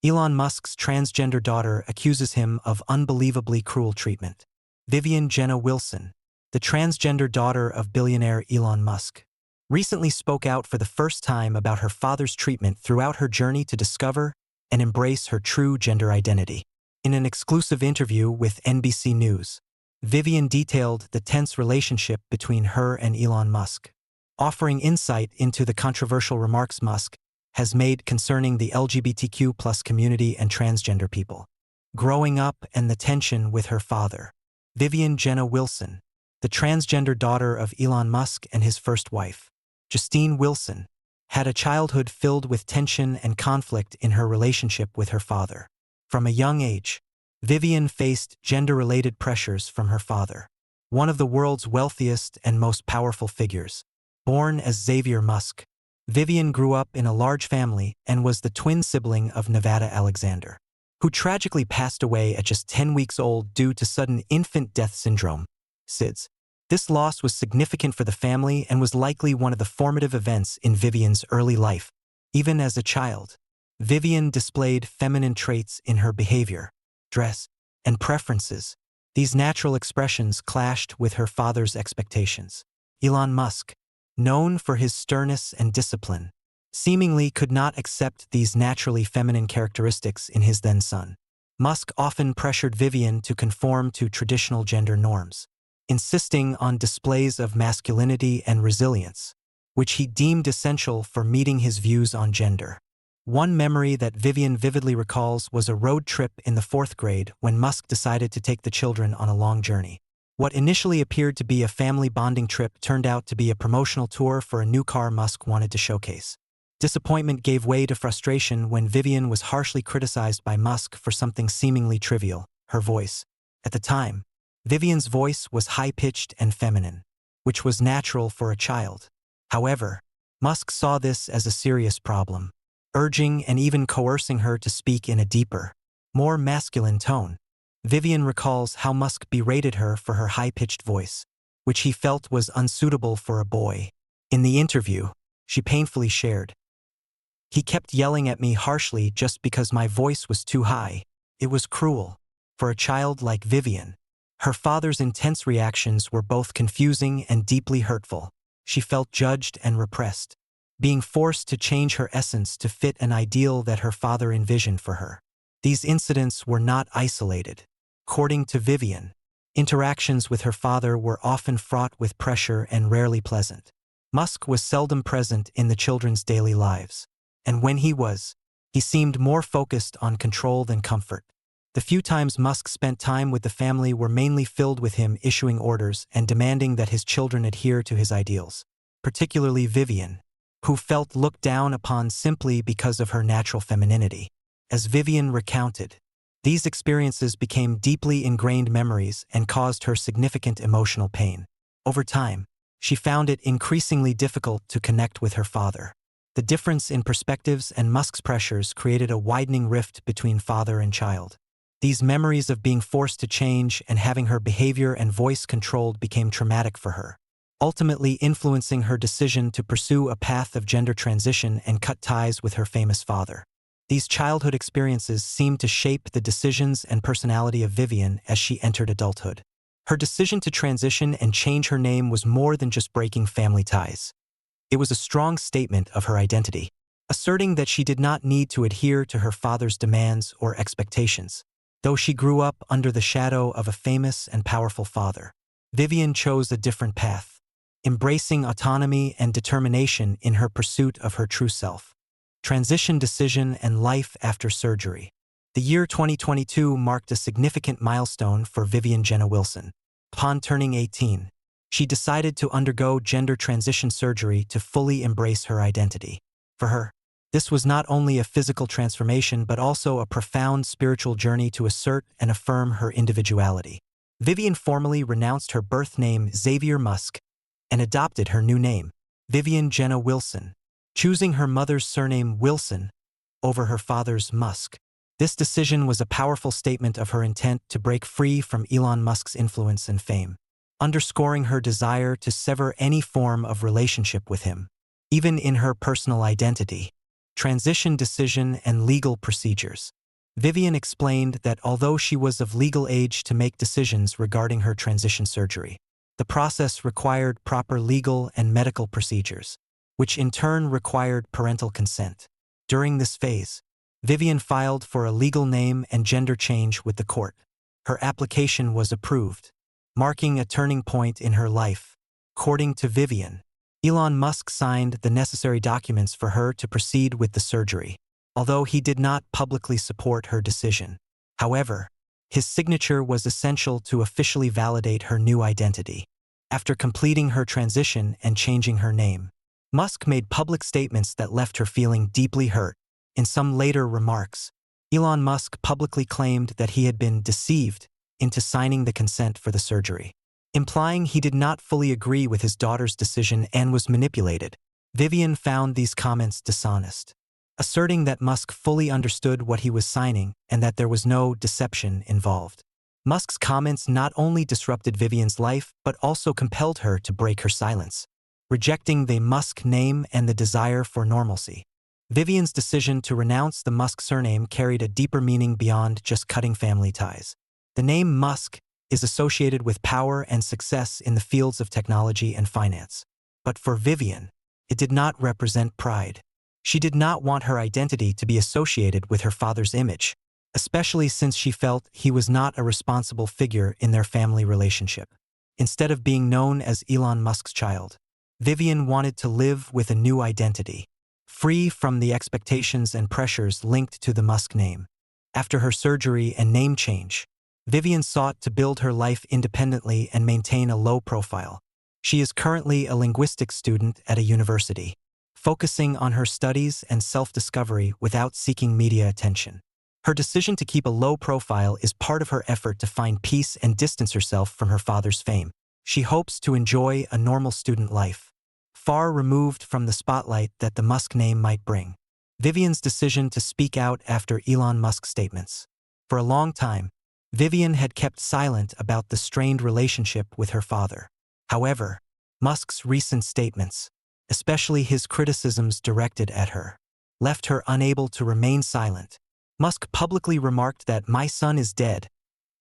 Elon Musk's transgender daughter accuses him of unbelievably cruel treatment. Vivian Jenna Wilson, the transgender daughter of billionaire Elon Musk, recently spoke out for the first time about her father's treatment throughout her journey to discover and embrace her true gender identity. In an exclusive interview with NBC News, Vivian detailed the tense relationship between her and Elon Musk, offering insight into the controversial remarks Musk has made concerning the LGBTQ+ community and transgender people. Growing up and the tension with her father. Vivian Jenna Wilson, the transgender daughter of Elon Musk and his first wife, Justine Wilson, had a childhood filled with tension and conflict in her relationship with her father. From a young age, Vivian faced gender-related pressures from her father, one of the world's wealthiest and most powerful figures. Born as Xavier Musk, Vivian grew up in a large family and was the twin sibling of Nevada Alexander, who tragically passed away at just 10 weeks old due to sudden infant death syndrome, SIDS. This loss was significant for the family and was likely one of the formative events in Vivian's early life. Even as a child, Vivian displayed feminine traits in her behavior, dress, and preferences. These natural expressions clashed with her father's expectations. Elon Musk, known for his sternness and discipline, seemingly could not accept these naturally feminine characteristics in his then son. Musk often pressured Vivian to conform to traditional gender norms, insisting on displays of masculinity and resilience, which he deemed essential for meeting his views on gender. One memory that Vivian vividly recalls was a road trip in the 4th grade when Musk decided to take the children on a long journey. What initially appeared to be a family bonding trip turned out to be a promotional tour for a new car Musk wanted to showcase. Disappointment gave way to frustration when Vivian was harshly criticized by Musk for something seemingly trivial, her voice. At the time, Vivian's voice was high-pitched and feminine, which was natural for a child. However, Musk saw this as a serious problem, urging and even coercing her to speak in a deeper, more masculine tone. Vivian recalls how Musk berated her for her high-pitched voice, which he felt was unsuitable for a boy. In the interview, she painfully shared, "He kept yelling at me harshly just because my voice was too high. It was cruel." For a child like Vivian, her father's intense reactions were both confusing and deeply hurtful. She felt judged and repressed, being forced to change her essence to fit an ideal that her father envisioned for her. These incidents were not isolated. According to Vivian, interactions with her father were often fraught with pressure and rarely pleasant. Musk was seldom present in the children's daily lives, and when he was, he seemed more focused on control than comfort. The few times Musk spent time with the family were mainly filled with him issuing orders and demanding that his children adhere to his ideals, particularly Vivian, who felt looked down upon simply because of her natural femininity. As Vivian recounted, these experiences became deeply ingrained memories and caused her significant emotional pain. Over time, she found it increasingly difficult to connect with her father. The difference in perspectives and Musk's pressures created a widening rift between father and child. These memories of being forced to change and having her behavior and voice controlled became traumatic for her, ultimately influencing her decision to pursue a path of gender transition and cut ties with her famous father. These childhood experiences seemed to shape the decisions and personality of Vivian as she entered adulthood. Her decision to transition and change her name was more than just breaking family ties. It was a strong statement of her identity, asserting that she did not need to adhere to her father's demands or expectations. Though she grew up under the shadow of a famous and powerful father, Vivian chose a different path, embracing autonomy and determination in her pursuit of her true self. Transition decision and life after surgery. The year 2022 marked a significant milestone for Vivian Jenna Wilson. Upon turning 18, she decided to undergo gender transition surgery to fully embrace her identity. For her, this was not only a physical transformation but also a profound spiritual journey to assert and affirm her individuality. Vivian formally renounced her birth name Xavier Musk and adopted her new name, Vivian Jenna Wilson, choosing her mother's surname Wilson over her father's Musk. This decision was a powerful statement of her intent to break free from Elon Musk's influence and fame, underscoring her desire to sever any form of relationship with him. Even in her personal identity, transition decision and legal procedures. Vivian explained that although she was of legal age to make decisions regarding her transition surgery, the process required proper legal and medical procedures, which in turn required parental consent. During this phase, Vivian filed for a legal name and gender change with the court. Her application was approved, marking a turning point in her life. According to Vivian, Elon Musk signed the necessary documents for her to proceed with the surgery, although he did not publicly support her decision. However, his signature was essential to officially validate her new identity. After completing her transition and changing her name, Musk made public statements that left her feeling deeply hurt. In some later remarks, Elon Musk publicly claimed that he had been deceived into signing the consent for the surgery, implying he did not fully agree with his daughter's decision and was manipulated. Vivian found these comments dishonest, asserting that Musk fully understood what he was signing and that there was no deception involved. Musk's comments not only disrupted Vivian's life but also compelled her to break her silence, rejecting the Musk name and the desire for normalcy. Vivian's decision to renounce the Musk surname carried a deeper meaning beyond just cutting family ties. The name Musk is associated with power and success in the fields of technology and finance. But for Vivian, it did not represent pride. She did not want her identity to be associated with her father's image, especially since she felt he was not a responsible figure in their family relationship. Instead of being known as Elon Musk's child, Vivian wanted to live with a new identity, free from the expectations and pressures linked to the Musk name. After her surgery and name change, Vivian sought to build her life independently and maintain a low profile. She is currently a linguistics student at a university, focusing on her studies and self-discovery without seeking media attention. Her decision to keep a low profile is part of her effort to find peace and distance herself from her father's fame. She hopes to enjoy a normal student life, far removed from the spotlight that the Musk name might bring. Vivian's decision to speak out after Elon Musk's statements. For a long time, Vivian had kept silent about the strained relationship with her father. However, Musk's recent statements, especially his criticisms directed at her, left her unable to remain silent. Musk publicly remarked that "my son is dead"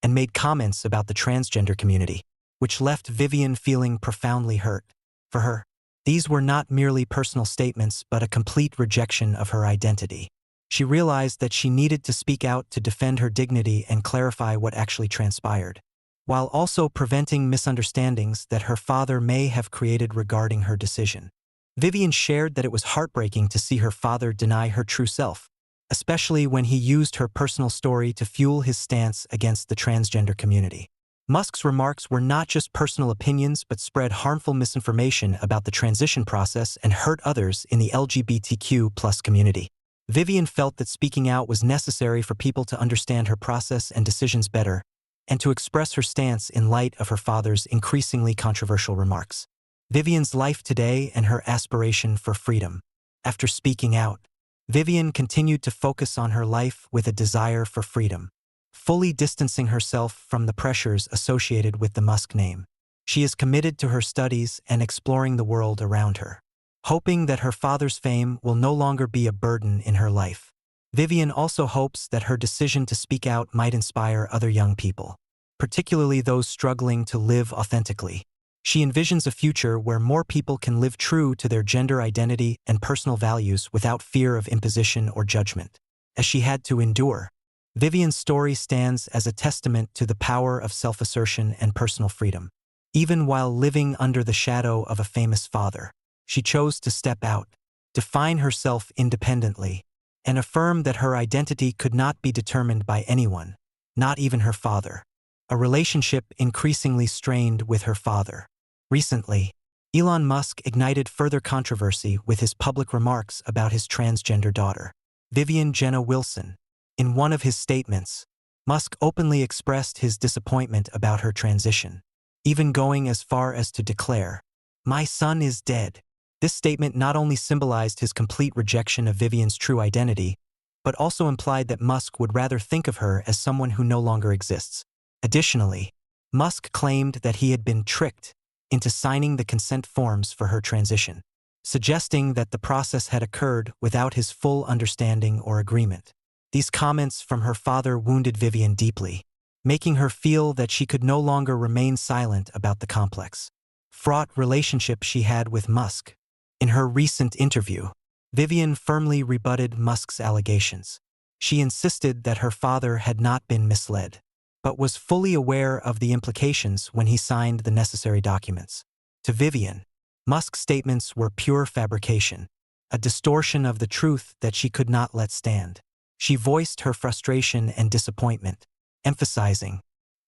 and made comments about the transgender community, which left Vivian feeling profoundly hurt. For her, these were not merely personal statements but a complete rejection of her identity. She realized that she needed to speak out to defend her dignity and clarify what actually transpired, while also preventing misunderstandings that her father may have created regarding her decision. Vivian shared that it was heartbreaking to see her father deny her true self, especially when he used her personal story to fuel his stance against the transgender community. Musk's remarks were not just personal opinions but spread harmful misinformation about the transition process and hurt others in the LGBTQ+ community. Vivian felt that speaking out was necessary for people to understand her process and decisions better, and to express her stance in light of her father's increasingly controversial remarks. Vivian's life today and her aspiration for freedom. After speaking out, Vivian continued to focus on her life with a desire for freedom, fully distancing herself from the pressures associated with the Musk name. She is committed to her studies and exploring the world around her, hoping that her father's fame will no longer be a burden in her life. Vivian also hopes that her decision to speak out might inspire other young people, particularly those struggling to live authentically. She envisions a future where more people can live true to their gender identity and personal values without fear of imposition or judgment. As she had to endure, Vivian's story stands as a testament to the power of self-assertion and personal freedom. Even while living under the shadow of a famous father, she chose to step out, define herself independently, and affirm that her identity could not be determined by anyone, not even her father. A relationship increasingly strained with her father. Recently, Elon Musk ignited further controversy with his public remarks about his transgender daughter, Vivian Jenna Wilson. In one of his statements, Musk openly expressed his disappointment about her transition, even going as far as to declare, "My son is dead." This statement not only symbolized his complete rejection of Vivian's true identity, but also implied that Musk would rather think of her as someone who no longer exists. Additionally, Musk claimed that he had been tricked into signing the consent forms for her transition, suggesting that the process had occurred without his full understanding or agreement. These comments from her father wounded Vivian deeply, making her feel that she could no longer remain silent about the complex, fraught relationship she had with Musk. In her recent interview, Vivian firmly rebutted Musk's allegations. She insisted that her father had not been misled, but was fully aware of the implications when he signed the necessary documents. To Vivian, Musk's statements were pure fabrication, a distortion of the truth that she could not let stand. She voiced her frustration and disappointment, emphasizing,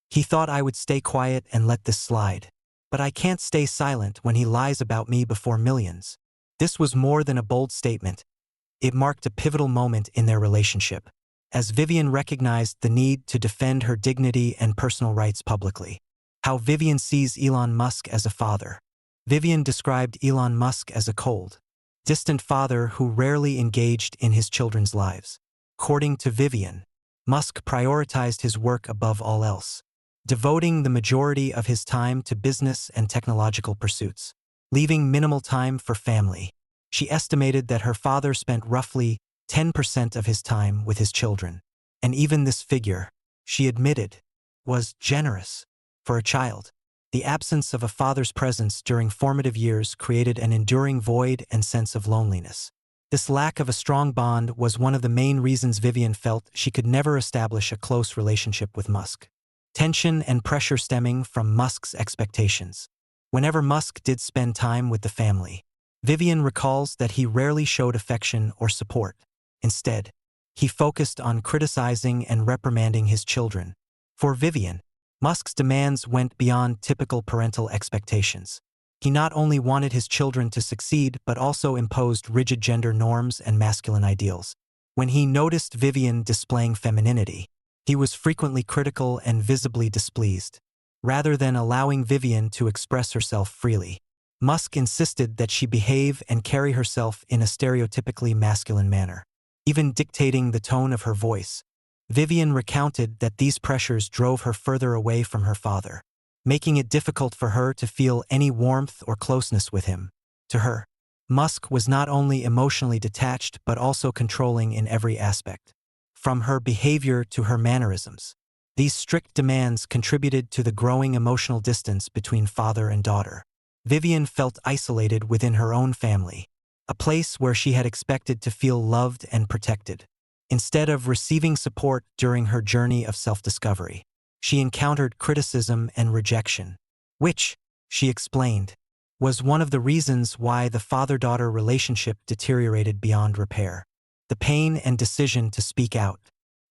"He thought I would stay quiet and let this slide. But I can't stay silent when he lies about me before millions." This was more than a bold statement. It marked a pivotal moment in their relationship, as Vivian recognized the need to defend her dignity and personal rights publicly. How Vivian sees Elon Musk as a father. Vivian described Elon Musk as a cold, distant father who rarely engaged in his children's lives. According to Vivian, Musk prioritized his work above all else, devoting the majority of his time to business and technological pursuits, leaving minimal time for family. She estimated that her father spent roughly 10% of his time with his children, and even this figure, she admitted, was generous for a child. The absence of a father's presence during formative years created an enduring void and sense of loneliness. This lack of a strong bond was one of the main reasons Vivian felt she could never establish a close relationship with Musk. Tension and pressure stemming from Musk's expectations. Whenever Musk did spend time with the family, Vivian recalls that he rarely showed affection or support. Instead, he focused on criticizing and reprimanding his children. For Vivian, Musk's demands went beyond typical parental expectations. He not only wanted his children to succeed but also imposed rigid gender norms and masculine ideals. When he noticed Vivian displaying femininity, he was frequently critical and visibly displeased. Rather than allowing Vivian to express herself freely, Musk insisted that she behave and carry herself in a stereotypically masculine manner, even dictating the tone of her voice. Vivian recounted that these pressures drove her further away from her father, making it difficult for her to feel any warmth or closeness with him. To her, Musk was not only emotionally detached but also controlling in every aspect, from her behavior to her mannerisms. These strict demands contributed to the growing emotional distance between father and daughter. Vivian felt isolated within her own family, a place where she had expected to feel loved and protected. Instead of receiving support during her journey of self-discovery, she encountered criticism and rejection, which, she explained, was one of the reasons why the father-daughter relationship deteriorated beyond repair. The pain and decision to speak out.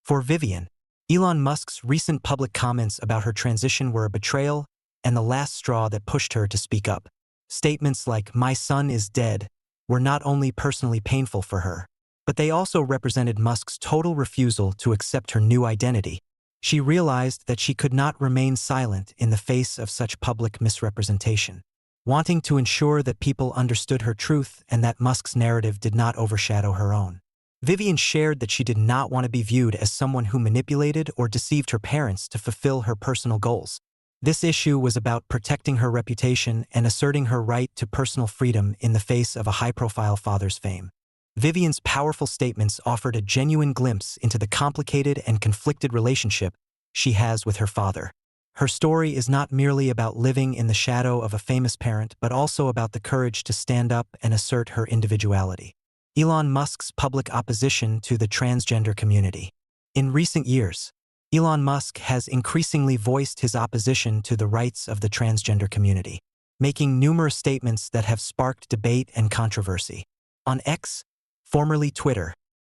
For Vivian, Elon Musk's recent public comments about her transition were a betrayal and the last straw that pushed her to speak up. Statements like "my son is dead" were not only personally painful for her, but they also represented Musk's total refusal to accept her new identity. She realized that she could not remain silent in the face of such public misrepresentation, wanting to ensure that people understood her truth and that Musk's narrative did not overshadow her own. Vivian shared that she did not want to be viewed as someone who manipulated or deceived her parents to fulfill her personal goals. This issue was about protecting her reputation and asserting her right to personal freedom in the face of a high-profile father's fame. Vivian's powerful statements offered a genuine glimpse into the complicated and conflicted relationship she has with her father. Her story is not merely about living in the shadow of a famous parent, but also about the courage to stand up and assert her individuality. Elon Musk's public opposition to the transgender community. In recent years, Elon Musk has increasingly voiced his opposition to the rights of the transgender community, making numerous statements that have sparked debate and controversy. On X, formerly Twitter,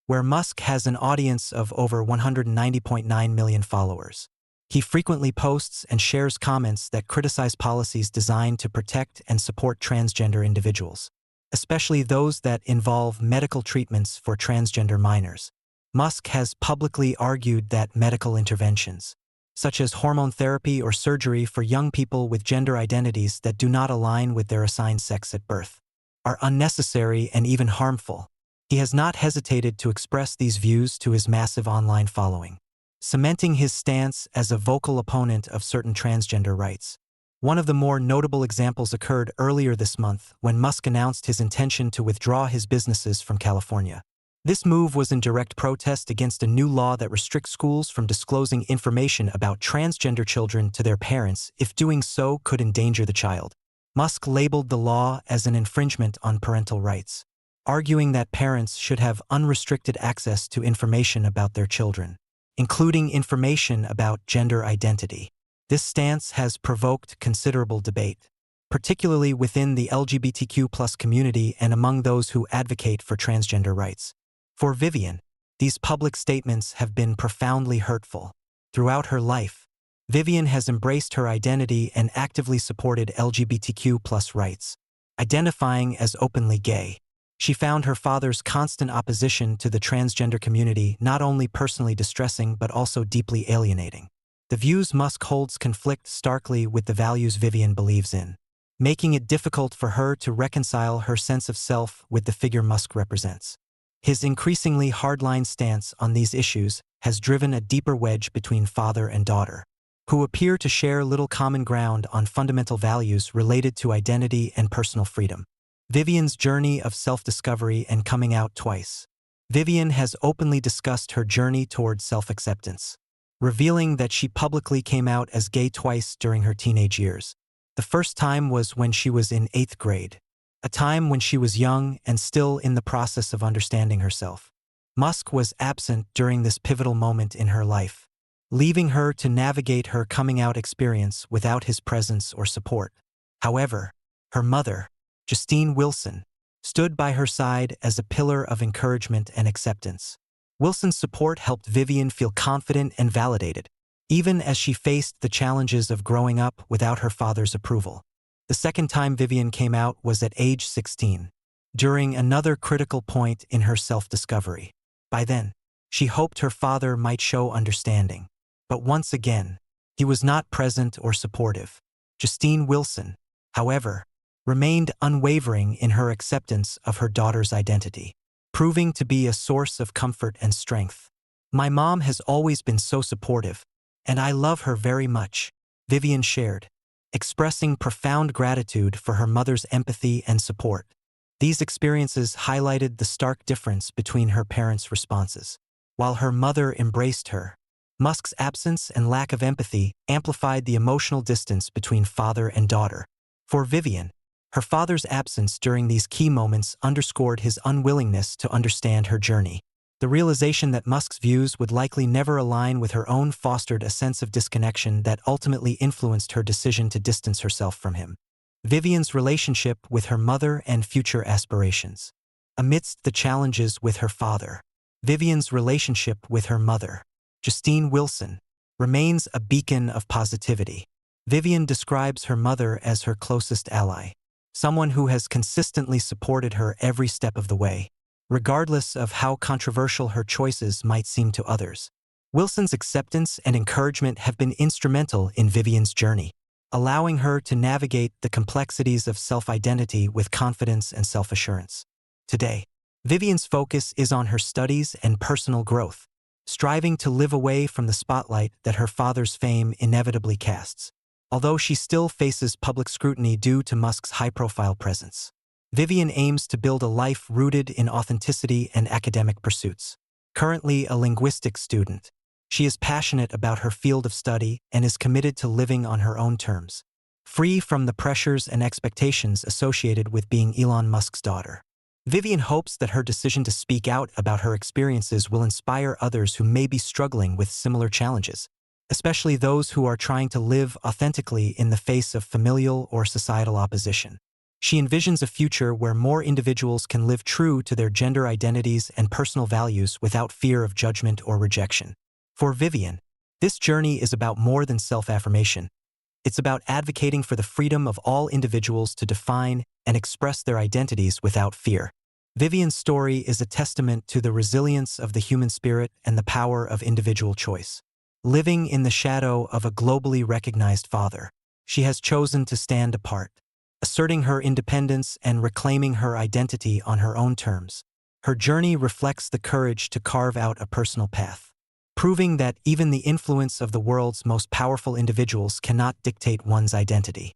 where Musk has an audience of over 190.9 million followers, he frequently posts and shares comments that criticize policies designed to protect and support transgender individuals, especially those that involve medical treatments for transgender minors. Musk has publicly argued that medical interventions, such as hormone therapy or surgery for young people with gender identities that do not align with their assigned sex at birth, are unnecessary and even harmful. He has not hesitated to express these views to his massive online following, cementing his stance as a vocal opponent of certain transgender rights. One of the more notable examples occurred earlier this month when Musk announced his intention to withdraw his businesses from California. This move was in direct protest against a new law that restricts schools from disclosing information about transgender children to their parents if doing so could endanger the child. Musk labeled the law as an infringement on parental rights, arguing that parents should have unrestricted access to information about their children, including information about gender identity. This stance has provoked considerable debate, particularly within the LGBTQ+ community and among those who advocate for transgender rights. For Vivian, these public statements have been profoundly hurtful. Throughout her life, Vivian has embraced her identity and actively supported LGBTQ+ rights, identifying as openly gay. She found her father's constant opposition to the transgender community not only personally distressing but also deeply alienating. The views Musk holds conflict starkly with the values Vivian believes in, making it difficult for her to reconcile her sense of self with the figure Musk represents. His increasingly hardline stance on these issues has driven a deeper wedge between father and daughter, who appear to share little common ground on fundamental values related to identity and personal freedom. Vivian's journey of self-discovery and coming out twice. Vivian has openly discussed her journey toward self-acceptance, revealing that she publicly came out as gay twice during her teenage years. The first time was when she was in 8th grade, a time when she was young and still in the process of understanding herself. Musk was absent during this pivotal moment in her life, leaving her to navigate her coming-out experience without his presence or support. However, her mother, Justine Wilson, stood by her side as a pillar of encouragement and acceptance. Wilson's support helped Vivian feel confident and validated, even as she faced the challenges of growing up without her father's approval. The second time Vivian came out was at age 16, during another critical point in her self-discovery. By then, she hoped her father might show understanding. But once again, he was not present or supportive. Justine Wilson, however, remained unwavering in her acceptance of her daughter's identity, proving to be a source of comfort and strength. "My mom has always been so supportive, and I love her very much," Vivian shared, expressing profound gratitude for her mother's empathy and support. These experiences highlighted the stark difference between her parents' responses. While her mother embraced her, Musk's absence and lack of empathy amplified the emotional distance between father and daughter. For Vivian, her father's absence during these key moments underscored his unwillingness to understand her journey. The realization that Musk's views would likely never align with her own fostered a sense of disconnection that ultimately influenced her decision to distance herself from him. Vivian's relationship with her mother and future aspirations. Amidst the challenges with her father, Vivian's relationship with her mother, Justine Wilson, remains a beacon of positivity. Vivian describes her mother as her closest ally, someone who has consistently supported her every step of the way, regardless of how controversial her choices might seem to others. Wilson's acceptance and encouragement have been instrumental in Vivian's journey, allowing her to navigate the complexities of self-identity with confidence and self-assurance. Today, Vivian's focus is on her studies and personal growth, striving to live away from the spotlight that her father's fame inevitably casts. Although she still faces public scrutiny due to Musk's high-profile presence, Vivian aims to build a life rooted in authenticity and academic pursuits. Currently a linguistics student, she is passionate about her field of study and is committed to living on her own terms, free from the pressures and expectations associated with being Elon Musk's daughter. Vivian hopes that her decision to speak out about her experiences will inspire others who may be struggling with similar challenges, especially those who are trying to live authentically in the face of familial or societal opposition. She envisions a future where more individuals can live true to their gender identities and personal values without fear of judgment or rejection. For Vivian, this journey is about more than self-affirmation. It's about advocating for the freedom of all individuals to define and express their identities without fear. Vivian's story is a testament to the resilience of the human spirit and the power of individual choice. Living in the shadow of a globally recognized father, she has chosen to stand apart, asserting her independence and reclaiming her identity on her own terms. Her journey reflects the courage to carve out a personal path, proving that even the influence of the world's most powerful individuals cannot dictate one's identity.